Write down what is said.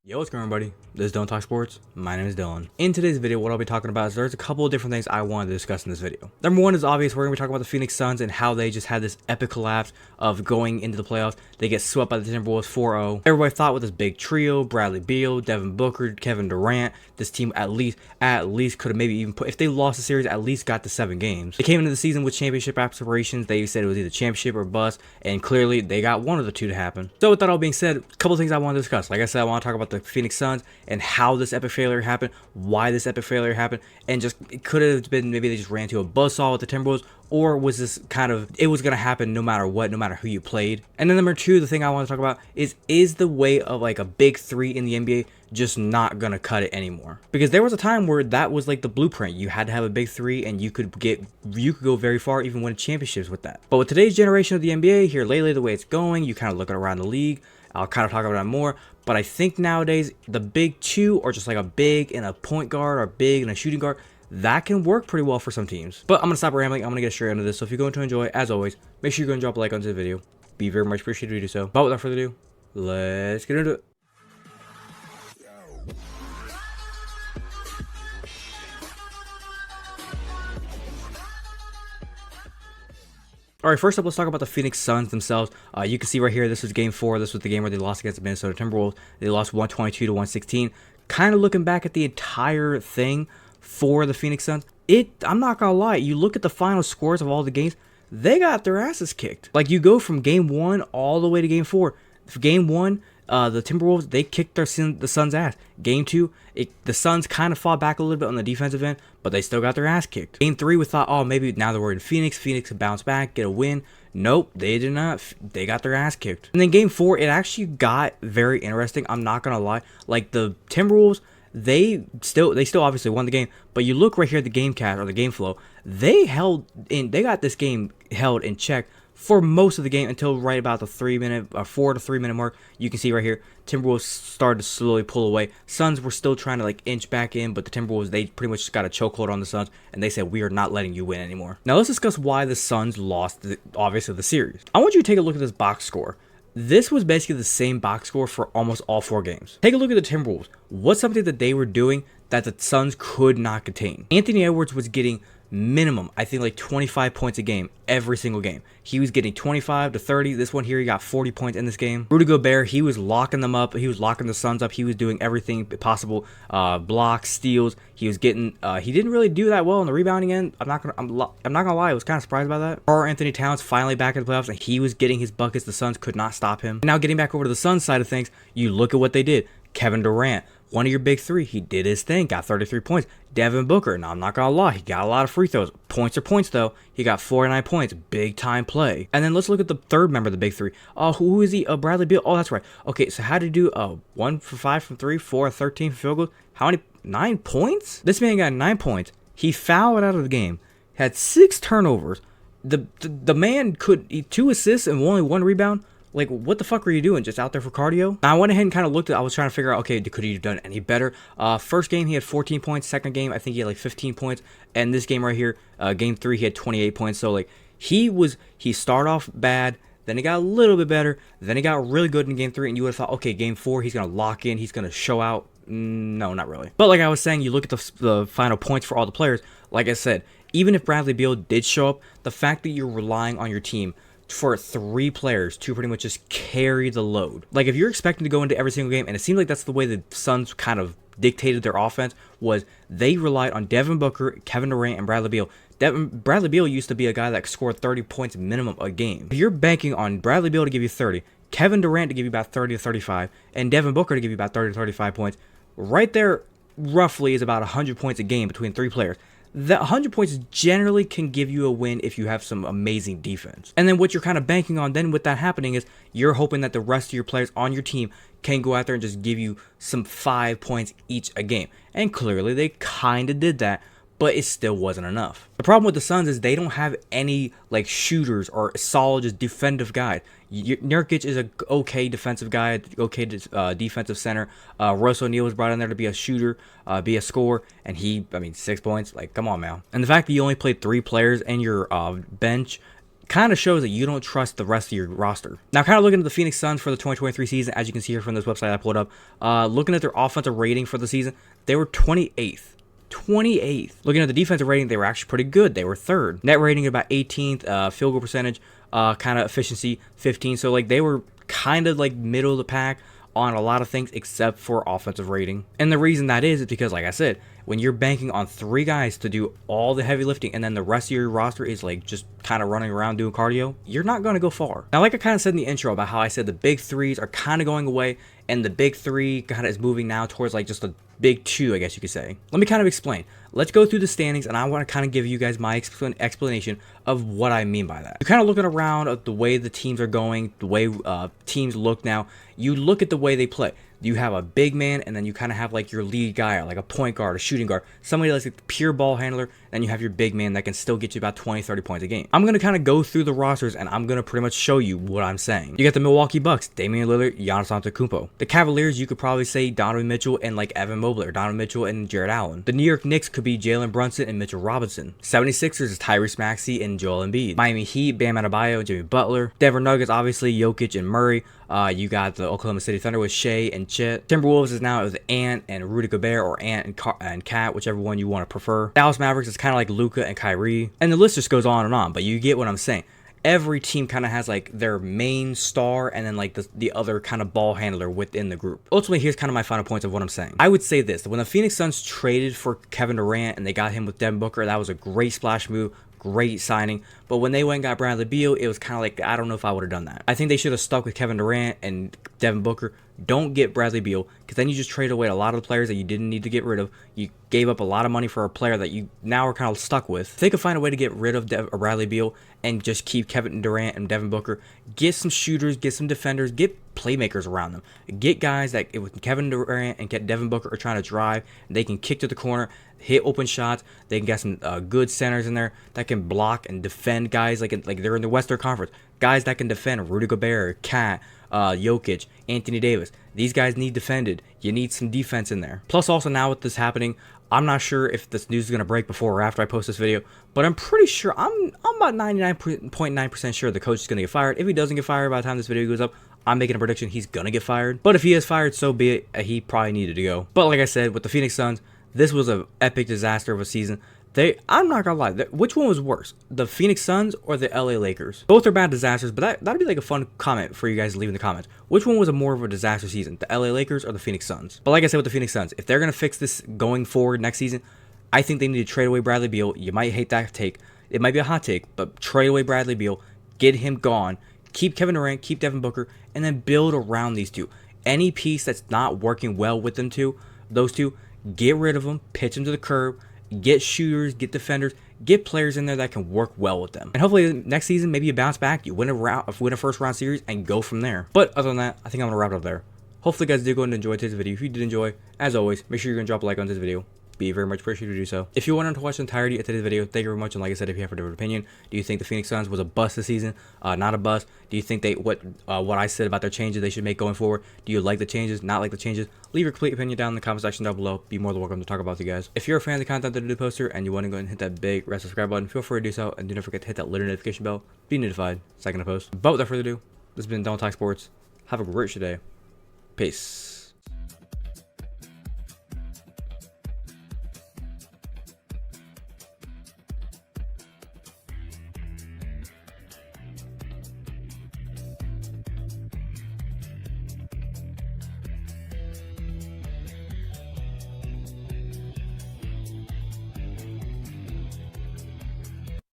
Yo, what's going on, everybody? This is Don't Talk Sports. My name is Dylan. In today's video, what I'll be talking about is there's a couple of different things I wanted to discuss in this video. Number one is obvious. We're going to be talking about the Phoenix Suns and how they just had this epic collapse of going into the playoffs. They get swept by the Timberwolves 4-0. Everybody thought with this big trio, Bradley Beal, Devin Booker, Kevin Durant, this team at least could have maybe even put, if they lost the series, at least got to 7 games. They came into the season with championship aspirations. They said it was either championship or bust, and clearly they got one of the two to happen. So with that all being said, a couple of things I want to discuss. Like I said, I want to talk about the Phoenix Suns and how this epic failure happened, why this epic failure happened, and just it could have been maybe they just ran to a buzzsaw with the Timberwolves, or was this kind of, it was going to happen no matter what, no matter who you played. And then number two, the thing I want to talk about is the way of like a big three in the NBA just not going to cut it anymore? Because there was a time where that was like the blueprint. You had to have a big three and you could go very far, even win championships with that. But with today's generation of the NBA here lately, the way it's going, you kind of looking around the league, I'll kind of talk about it more, but I think nowadays the big two, or just like a big and a point guard, or big and a shooting guard, that can work pretty well for some teams. But I'm going to stop rambling. I'm going to get straight into this. So if you're going to enjoy, as always, make sure you go and drop a like onto the video. Be very much appreciated if you do so. But without further ado, let's get into it. Alright, first up, let's talk about the Phoenix Suns themselves. You can see right here, this was game 4. This was the game where they lost against the Minnesota Timberwolves. They lost 122 to 116. Kind of looking back at the entire thing for the Phoenix Suns, I'm not gonna lie, you look at the final scores of all the games, they got their asses kicked. Like, you go from game 1 all the way to game 4. For game 1, the Timberwolves, they kicked the Suns' ass. Game 2, the Suns kind of fought back a little bit on the defensive end, but they still got their ass kicked. Game 3, we thought, oh, maybe now that we're in Phoenix could bounce back, get a win. Nope, they did not. They got their ass kicked. And then game 4, it actually got very interesting. I'm not gonna lie. Like, the Timberwolves, they still obviously won the game, but you look right here at the game cast or the game flow, they got this game held in check for most of the game until right about the 4 to 3 minute mark. You can see right here, Timberwolves started to slowly pull away. Suns were still trying to like inch back in, but the Timberwolves, they pretty much just got a chokehold on the Suns, and they said, we are not letting you win anymore. Now let's discuss why the Suns lost, obviously, the series. I want you to take a look at this box score. This was basically the same box score for almost all 4 games. Take a look at the Timberwolves. What's something that they were doing that the Suns could not contain? Anthony Edwards was getting minimum, I think, like 25 points a game every single game. He was getting 25 to 30. This one here, he got 40 points in this game. Rudy Gobert, he was locking them up. He was locking the Suns up. He was doing everything possible. Blocks, steals. He was getting. He didn't really do that well in the rebounding end. I'm not gonna lie. I was kind of surprised by that. Karl Anthony Towns finally back in the playoffs, and he was getting his buckets. The Suns could not stop him. Now getting back over to the Suns side of things, you look at what they did. Kevin Durant, one of your big 3, he did his thing, got 33 points. Devin Booker, now I'm not gonna lie, he got a lot of free throws. Points are points though. He got 49 points, big time play. And then let's look at the third member of the big 3. Who is he? Bradley Beal. Oh, that's right. Okay, so how did he do? 1 for 5 from 3, 4 of 13 from field goals. How many? 9 points? This man got 9 points. He fouled out of the game. Had 6 turnovers. The man could 2 assists and only 1 rebound. Like, what the fuck are you doing? Just out there for cardio? Now, I went ahead and kind of looked at, I was trying to figure out, okay, could he have done any better? First game, he had 14 points. Second game, I think he had like 15 points. And this game right here, game 3, he had 28 points. So, like, he started off bad, then he got a little bit better, then he got really good in game 3, and you would have thought, okay, game 4, he's going to lock in, he's going to show out. No, not really. But like I was saying, you look at the final points for all the players. Like I said, even if Bradley Beal did show up, the fact that you're relying on your team for 3 players to pretty much just carry the load. Like, if you're expecting to go into every single game, and it seems like that's the way the Suns kind of dictated their offense, was they relied on Devin Booker, Kevin Durant, and Bradley Beal. Bradley Beal used to be a guy that scored 30 points minimum a game. If you're banking on Bradley Beal to give you 30, Kevin Durant to give you about 30 to 35, and Devin Booker to give you about 30 to 35 points, right there roughly is about 100 points a game between 3 players. The 100 points generally can give you a win if you have some amazing defense. And then what you're kind of banking on then with that happening is you're hoping that the rest of your players on your team can go out there and just give you some 5 points each a game. And clearly they kind of did that, but it still wasn't enough. The problem with the Suns is they don't have any like shooters or solid just defensive guys. Nurkic is a okay defensive guy, okay defensive center. Russ O'Neal was brought in there to be a shooter, be a scorer, and he, I mean, 6 points. Like, come on, man. And the fact that you only played 3 players in your bench kind of shows that you don't trust the rest of your roster. Now, kind of looking at the Phoenix Suns for the 2023 season, as you can see here from this website I pulled up, looking at their offensive rating for the season, they were 28th. 28th. Looking at the defensive rating, they were actually pretty good. They were 3rd. Net rating about 18th. Field goal percentage, kind of efficiency 15. So like they were kind of like middle of the pack on a lot of things except for offensive rating. And the reason that is because, like I said, when you're banking on 3 guys to do all the heavy lifting and then the rest of your roster is like just kind of running around doing cardio, you're not going to go far. Now, like I kind of said in the intro about how I said the big 3s are kind of going away and the big 3 kind of is moving now towards like just a big 2, I guess you could say. Let me kind of explain. Let's go through the standings, and I want to kind of give you guys my explanation of what I mean by that. You're kind of looking around at the way the teams are going, the way teams look now. You look at the way they play. You have a big man, and then you kind of have like your lead guy, like a point guard, a shooting guard, somebody that's like a pure ball handler. Then you have your big man that can still get you about 20, 30 points a game. I'm going to kind of go through the rosters, and I'm going to pretty much show you what I'm saying. You got the Milwaukee Bucks, Damian Lillard, Giannis Antetokounmpo. The Cavaliers, you could probably say Donovan Mitchell and like Evan Mobley, or Donovan Mitchell and Jared Allen. The New York Knicks could be Jalen Brunson and Mitchell Robinson. 76ers is Tyrese Maxey and Joel Embiid. Miami Heat, Bam Adebayo and Jimmy Butler. Denver Nuggets, obviously Jokic and Murray. You got the Oklahoma City Thunder with Shea and Chet. Timberwolves is now with Ant and Rudy Gobert, or Ant and Cat, whichever one you want to prefer. Dallas Mavericks is kind of like Luka and Kyrie. And the list just goes on and on, but you get what I'm saying. Every team kind of has like their main star and then like the other kind of ball handler within the group. Ultimately, here's kind of my final points of what I'm saying. I would say this, that when the Phoenix Suns traded for Kevin Durant and they got him with Devin Booker, that was a great splash move. Great signing, but when they went and got Bradley Beal, it was kind of like, I don't know if I would have done that. I think they should have stuck with Kevin Durant and Devin Booker. Don't get Bradley Beal, because then you just trade away a lot of the players that you didn't need to get rid of. You gave up a lot of money for a player that you now are kind of stuck with. If they could find a way to get rid of Bradley Beal and just keep Kevin Durant and Devin Booker, get some shooters, get some defenders, get playmakers around them. Get guys that with Kevin Durant and get Devin Booker are trying to drive, they can kick to the corner, hit open shots. They can get some good centers in there that can block and defend guys like they're in the Western Conference. Guys that can defend Rudy Gobert, Cat, Jokic, Anthony Davis. These guys need defended. You need some defense in there. Plus, also now with this happening, I'm not sure if this news is going to break before or after I post this video, but I'm pretty sure, I'm about 99.9% sure the coach is going to get fired. If he doesn't get fired by the time this video goes up, I'm making a prediction he's going to get fired. But if he is fired, so be it. He probably needed to go. But like I said, with the Phoenix Suns, this was an epic disaster of a season. I'm not gonna lie, which one was worse, the Phoenix Suns or the LA Lakers? Both are bad disasters, but that'd be like a fun comment for you guys to leave in the comments. Which one was a more of a disaster season, the LA Lakers or the Phoenix Suns? But like I said with the Phoenix Suns, if they're gonna fix this going forward next season, I think they need to trade away Bradley Beal. You might hate that take, it might be a hot take, but trade away Bradley Beal, get him gone, keep Kevin Durant, keep Devin Booker, and then build around these two. Any piece that's not working well with those two, get rid of them, pitch them to the curb. Get shooters, get defenders, get players in there that can work well with them. And hopefully next season, maybe you bounce back, you win a first round series and go from there. But other than that, I think I'm going to wrap it up there. Hopefully you guys did go and enjoy today's video. If you did enjoy, as always, make sure you're going to drop a like on this video. Be very much appreciated to do so. If you wanted to watch the entirety of today's video, thank you very much. And like I said, if you have a different opinion, do you think the Phoenix Suns was a bust this season? Not a bust? Do you think what I said about their changes they should make going forward? Do you like the changes? Not like the changes? Leave your complete opinion down in the comment section down below. Be more than welcome to talk about you guys. If you're a fan of the content that I do poster and you want to go and hit that big red subscribe button, feel free to do so. And do not forget to hit that little notification bell. Be notified second I post. But without further ado, this has been Don't Talk Sports. Have a great day. Peace.